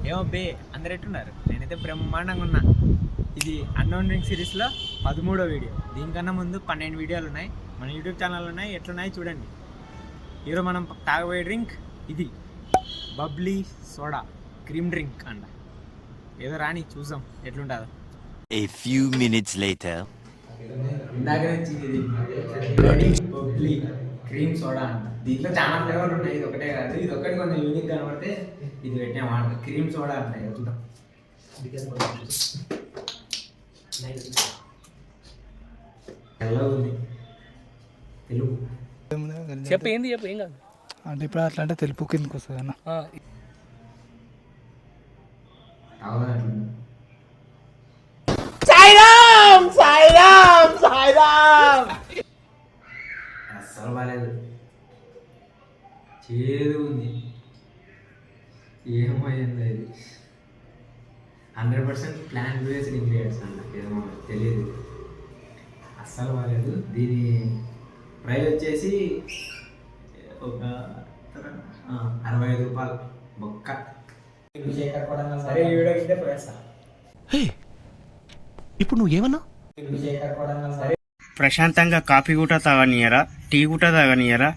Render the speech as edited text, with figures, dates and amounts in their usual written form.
ఏమో బే అందరు ఎట్టున్నారు? నేనైతే బ్రహ్మాండంగా ఉన్నా. ఇది అన్నోన్ డ్రింక్ సిరీస్లో 13వ వీడియో. దీనికన్నా ముందు 12 వీడియోలు ఉన్నాయి మన యూట్యూబ్ ఛానల్ ఉన్నాయి. ఎట్లున్నాయి చూడండి. ఈరోజు మనం తాగబోయే డ్రింక్ ఇది బబ్లీ సోడా క్రీమ్ డ్రింక్ అంట. ఏదో రాని చూద్దాం ఎట్లుంటుందో. A few minutes later. ఇందాక నుంచి ఇది బబ్లీ క్రీమ్ సోడా అంట. దీంట్లో చాలా ఫ్లేవర్లు ఉన్నాయి, ఇది ఒకటే కాదు. ఇది ఒకటి కొంచెం యూనిక్ కనబడితే ఇది పెట్టిన మాట క్రీమ్ సోడా అంటాయి. చూద్దాం. ఎలా ఉంది తెలుగు చెప్పు ఏంది చెప్పు ఏం కాదు అంటే ఇప్పుడు అట్లా అంటే తెలుపు కిందకి వస్తుంది అన్న. అస్సలు బాగాలేదు, చేదు ఉంది. ఏమైంది ఇది? 100% ప్లాన్ బేస్డ్ ఇంగ్రీడియంట్స్ అంట. ఏమో తెలియదు, అస్సలు బాగాలేదు. దీని ప్రైస్ వచ్చేసి ఒక 65 రూపాయలు బొక్క. సరే ఈ వీడియో కింద ప్రైస్ ఇప్పుడు నువ్వు ఏమన్నా సరే ప్రశాంతంగా కాఫీ కూడా తాగనియరా, టీ కూడా తాగనియరా,